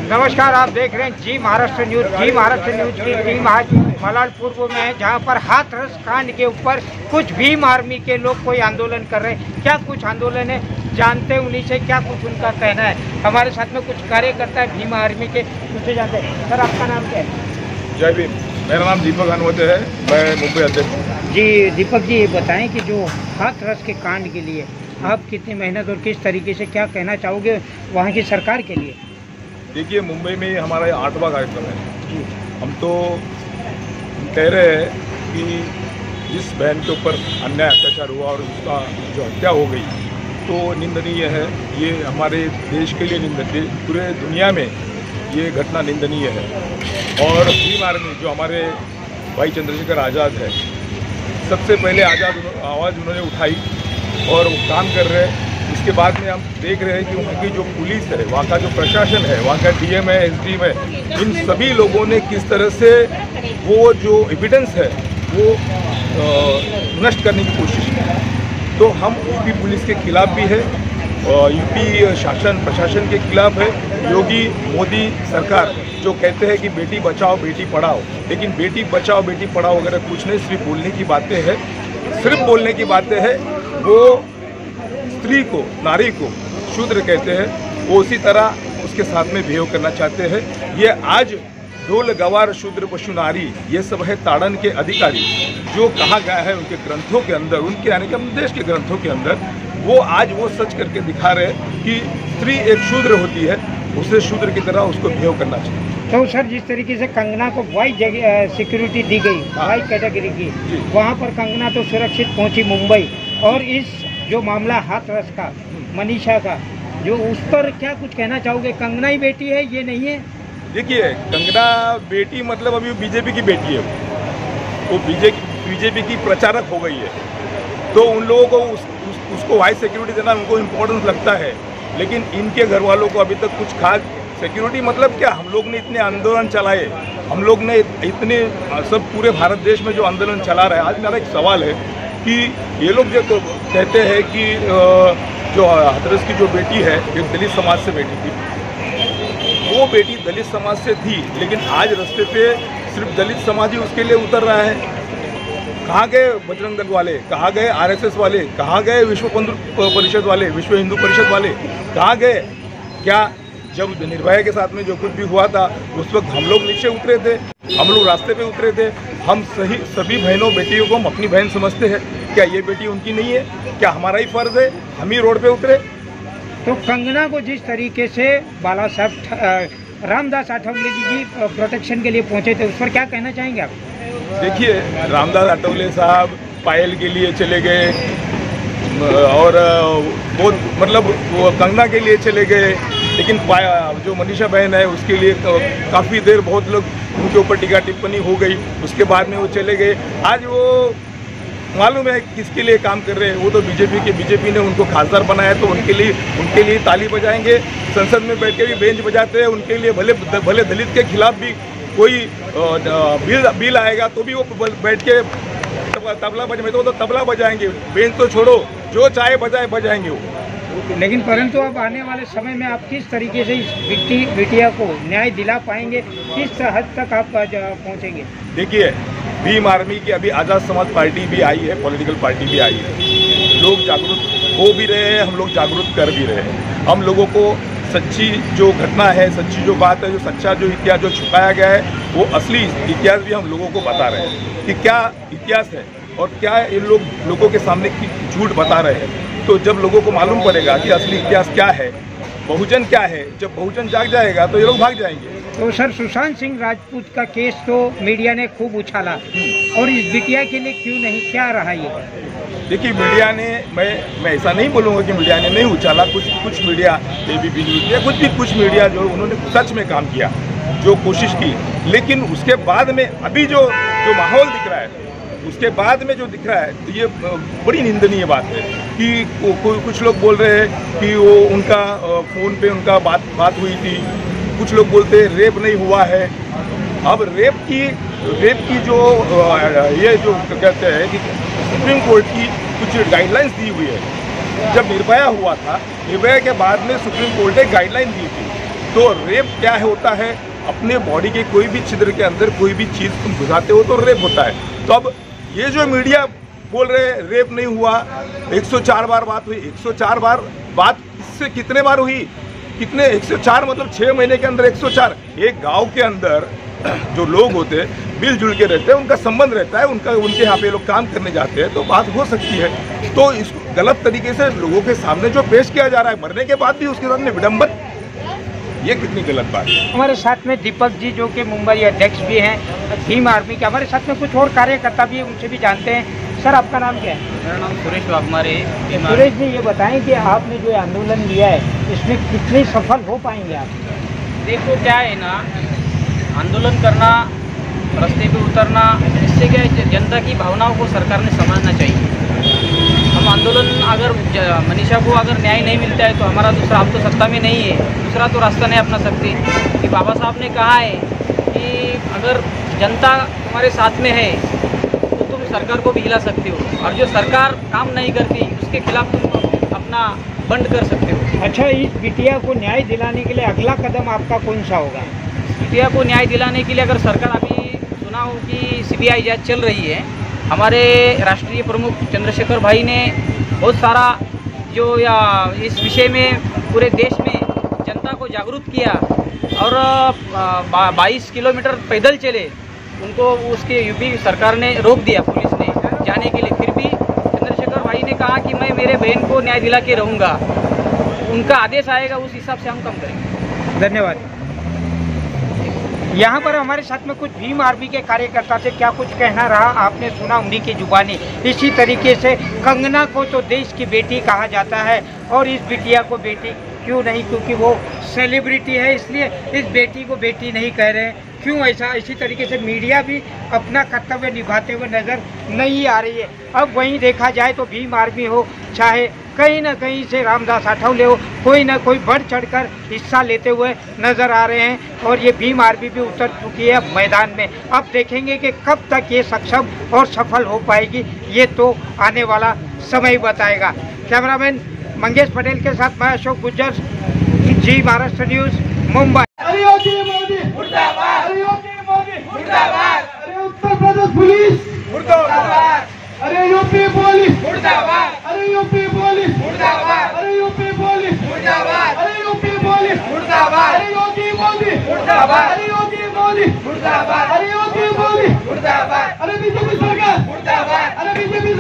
नमस्कार, आप देख रहे हैं जी महाराष्ट्र न्यूज। जी महाराष्ट्र न्यूज की टीम आज मलाड पूर्व में है, जहां पर हाथरस कांड के ऊपर कुछ भीम आर्मी के लोग कोई आंदोलन कर रहे हैं। क्या कुछ आंदोलन है, जानते हैं उन्हीं से क्या कुछ उनका कहना है। हमारे साथ में कुछ कार्यकर्ता है भीम आर्मी के, उनसे जानते हैं। सर, आपका नाम क्या है? जय भीम। मेरा नाम दीपक हनवते है, मैं मुंबई अध्यक्ष हूँ। जी दीपक जी, ये बताएं कि जो हाथरस के कांड के लिए आप कितनी मेहनत और किस तरीके से क्या कहना चाहोगे वहाँ की सरकार के लिए? देखिए, मुंबई में हमारा 8वां कार्यक्रम है। हम तो कह रहे हैं कि जिस बहन के ऊपर अन्याय अत्याचार हुआ और उसका जो हत्या हो गई तो निंदनीय है। ये हमारे देश के लिए निंदनीय, पूरे दुनिया में ये घटना निंदनीय है। और भीम आर्मी जो हमारे भाई चंद्रशेखर आज़ाद है, सबसे पहले आवाज़ उन्होंने उठाई और वो काम कर रहे हैं। इसके बाद में हम देख रहे हैं कि वहाँ की जो पुलिस है, वहाँ का जो प्रशासन है, वहाँ का डीएम है, एसडीएम है, इन सभी लोगों ने किस तरह से वो जो एविडेंस है वो नष्ट करने की कोशिश की। तो हम यूपी पुलिस के खिलाफ भी है, यूपी शासन प्रशासन के खिलाफ है। योगी मोदी सरकार जो कहते हैं कि बेटी बचाओ बेटी पढ़ाओ, लेकिन बेटी बचाओ बेटी पढ़ाओ वगैरह कुछ नहीं, सिर्फ बोलने की बातें हैं, सिर्फ बोलने की बातें हैं। वो स्त्री को, नारी को शूद्र कहते हैं, वो उसी तरह उसके साथ में बिहेव करना चाहते हैं। ये आज ढोल गवार शूद्र पशु नारी ये सब है ताड़न के अधिकारी, जो कहा गया है उनके ग्रंथों के अंदर, उनके यानी कि अपने देश के ग्रंथों के अंदर, वो आज वो सच करके दिखा रहे हैं कि स्त्री एक शूद्र होती है, उसे शूद्र की तरह उसको बिहेव करना चाहिए। तो सर, जिस तरीके से कंगना को वाइट सिक्योरिटी दी गई, वाइट कैटेगरी की, वहाँ पर कंगना तो सुरक्षित पहुँची मुंबई, और इस जो मामला हाथरस का, मनीषा का, जो उस पर क्या कुछ कहना चाहोगे? कंगना ही बेटी है, ये नहीं है? देखिए, कंगना बेटी मतलब अभी बीजेपी की बेटी है, वो बीजेपी की प्रचारक हो गई है। तो उन लोगों को उसको वाइस सिक्योरिटी देना उनको इम्पोर्टेंस लगता है, लेकिन इनके घर वालों को अभी तक कुछ खास सिक्योरिटी मतलब क्या? हम लोग ने इतने आंदोलन चलाए, हम लोग ने इतने सब पूरे भारत देश में जो आंदोलन चला रहे हैं। आज मेरा एक सवाल है कि ये लोग जो कहते हैं कि जो हाथरस की जो बेटी है एक दलित समाज से बेटी थी, वो बेटी दलित समाज से थी, लेकिन आज रास्ते पे सिर्फ दलित समाज ही उसके लिए उतर रहा है। कहाँ गए बजरंग दल वाले, कहाँ गए आरएसएस वाले, कहाँ गए विश्व हिंदू परिषद वाले, विश्व हिंदू परिषद वाले, कहाँ गए? क्या जब निर्भया के साथ में जो कुछ भी हुआ था उस वक्त हम लोग नीचे उतरे थे, हम लोग रास्ते पे उतरे थे। हम सभी बहनों बेटियों को हम अपनी बहन समझते हैं। क्या ये बेटी उनकी नहीं है? क्या हमारा ही फर्ज है हम ही रोड पे उतरे? तो कंगना को जिस तरीके से बाला साहब रामदास आठवले जी प्रोटेक्शन के लिए पहुंचे थे, उस पर क्या कहना चाहेंगे आप? देखिए, रामदास आठवले साहब पायल के लिए चले गए और बहुत मतलब वो कंगना के लिए चले गए, लेकिन जो मनीषा बहन है उसके लिए काफ़ी देर बहुत लोग उनके ऊपर टीका टिप्पणी हो गई, उसके बाद में वो चले गए। आज वो मालूम है किसके लिए काम कर रहे हैं, वो तो बीजेपी ने उनको खासदार बनाया, तो उनके लिए ताली बजाएंगे। संसद में बैठ के भी बेंच बजाते हैं उनके लिए। भले दलित के खिलाफ भी कोई बिल आएगा तो भी वो बैठ के तबला बजाएंगे, तो तबला बजाएंगे, बेंच तो छोड़ो, जो चाहे बजाएंगे वो। लेकिन परंतु अब आने वाले समय में आप किस तरीके से इस बिटिया को न्याय दिला पाएंगे, किस हद तक आप पहुंचेंगे? देखिए, भीम आर्मी की अभी आज़ाद समाज पार्टी भी आई है, पॉलिटिकल पार्टी भी आई है। लोग जागरूक हो भी रहे हैं, हम लोग जागरूक कर भी रहे हैं। हम लोगों को सच्ची जो घटना है, सच्ची जो बात है, जो सच्चा जो इतिहास जो छुपाया गया है, वो असली इतिहास भी हम लोगों को बता रहे हैं कि क्या इतिहास है और क्या ये लोगों के सामने झूठ बता रहे हैं। तो जब लोगों को मालूम पड़ेगा कि असली इतिहास क्या है, बहुजन क्या है, जब बहुजन जाग जाएगा तो ये लोग भाग जाएंगे। तो सर, सुशांत सिंह राजपूत का केस तो मीडिया ने खूब उछाला, और इस बिटिया के लिए क्यों नहीं, क्या रहा ये? देखिए, मीडिया ने, मैं ऐसा नहीं बोलूँगा कि मीडिया ने नहीं उछाला, कुछ मीडिया, एबीपी न्यूज़ या कुछ मीडिया जो उन्होंने सच में काम किया, जो कोशिश की, लेकिन उसके बाद में अभी जो माहौल दिख रहा है, उसके बाद में जो दिख रहा है, तो ये बड़ी निंदनीय बात है कि कुछ लोग बोल रहे हैं कि वो उनका फ़ोन पे उनका बात हुई थी, कुछ लोग बोलते हैं रेप नहीं हुआ है। अब रेप की जो ये जो कहते हैं कि सुप्रीम कोर्ट की कुछ गाइडलाइंस दी हुई है। जब निर्भया हुआ था, निर्भया के बाद में सुप्रीम कोर्ट ने गाइडलाइन दी थी तो रेप क्या है होता है, अपने बॉडी के कोई भी छिद्र के अंदर कोई भी चीज़ तुम घुसाते हो तो रेप होता है। तो अब ये जो मीडिया बोल रहे हैं रेप नहीं हुआ, 104 बार बात हुई, 104 बार बात इससे कितने बार हुई, कितने 104 मतलब 6 महीने के अंदर 104। एक गांव के अंदर जो लोग होते हैं मिलजुल के रहते हैं, उनका संबंध रहता है, उनके यहाँ पे लोग काम करने जाते हैं, तो बात हो सकती है। तो इस गलत तरीके से लोगों के सामने जो पेश किया जा रहा है, मरने के बाद भी उसके सामने विडम्बन, ये कितनी गलत बात है। हमारे साथ में दीपक जी जो कि मुंबई अध्यक्ष भी हैं भीम आर्मी के, हमारे साथ में कुछ और कार्यकर्ता भी हैं, उनसे भी जानते हैं। सर आपका नाम क्या है? मेरा नाम सुरेश वाघमारे। सुरेश जी ये बताएं कि आपने जो आंदोलन लिया है इसमें कितने सफल हो पाएंगे आप? देखो क्या है ना, आंदोलन करना, रास्ते पे उतरना, इससे क्या है, जनता की भावनाओं को सरकार ने समझना चाहिए। हम आंदोलन अगर मनीषा को अगर न्याय नहीं मिलता है तो हमारा दूसरा, हम तो सत्ता में नहीं है, दूसरा तो रास्ता नहीं अपना सकते। कि बाबा साहब ने कहा है कि अगर जनता तुम्हारे साथ में है तो तुम सरकार को भी हिला सकते हो, और जो सरकार काम नहीं करती उसके खिलाफ तुम अपना बंद कर सकते हो। अच्छा, इस बिटिया को न्याय दिलाने के लिए अगला कदम आपका कौन सा होगा? बिटिया को न्याय दिलाने के लिए अगर सरकार, अभी सुना हो कि CBI जांच चल रही है, हमारे राष्ट्रीय प्रमुख चंद्रशेखर भाई ने बहुत सारा जो या इस विषय में पूरे देश में जनता को जागरूक किया, और 22 किलोमीटर पैदल चले, उनको उसके यूपी सरकार ने रोक दिया, पुलिस ने जाने के लिए। फिर भी चंद्रशेखर भाई ने कहा कि मैं मेरे बहन को न्याय दिला के रहूँगा, उनका आदेश आएगा उस हिसाब से हम काम करेंगे। धन्यवाद। यहाँ पर हमारे साथ में कुछ भीम आर्मी के कार्यकर्ता थे, क्या कुछ कहना रहा आपने सुना उन्हीं की जुबानी। इसी तरीके से कंगना को तो देश की बेटी कहा जाता है, और इस बिटिया को बेटी क्यों नहीं, क्योंकि वो सेलिब्रिटी है इसलिए इस बेटी को बेटी नहीं कह रहे हैं। क्यों ऐसा? इसी तरीके से मीडिया भी अपना कर्तव्य निभाते हुए नज़र नहीं आ रही है। अब वहीं देखा जाए तो भीम आर्मी हो, चाहे कहीं ना कहीं से रामदास आठवले हो, कोई ना कोई बढ़ चढ़कर हिस्सा लेते हुए नज़र आ रहे हैं, और ये भीम आर्मी भी उतर चुकी है मैदान में। अब देखेंगे कि कब तक ये सक्षम और सफल हो पाएगी, ये तो आने वाला समय बताएगा। कैमरामैन मंगेश पटेल के साथ मैं अशोक गुज्जर, जी महाराष्ट्र न्यूज़, मुंबई। अरे योगी मोदी मुर्दाबाद, अरे योगी मोदी मुर्दाबाद, अरे उत्तर प्रदेश पुलिस मुर्दाबाद, अरे यूपी पुलिस मुर्दाबाद, अरे यूपी पुलिस मुर्दाबाद, अरे यूपी पुलिस मुर्दाबाद, अरे यूपी पुलिस मुर्दाबाद, अरे योगी मोदी मुर्दाबाद, अरे योगी मोदी मुर्दाबाद, अरे योगी मोदी मुर्दाबाद, अरे बीजेपी सरकार मुर्दाबाद, अरे बीजेपी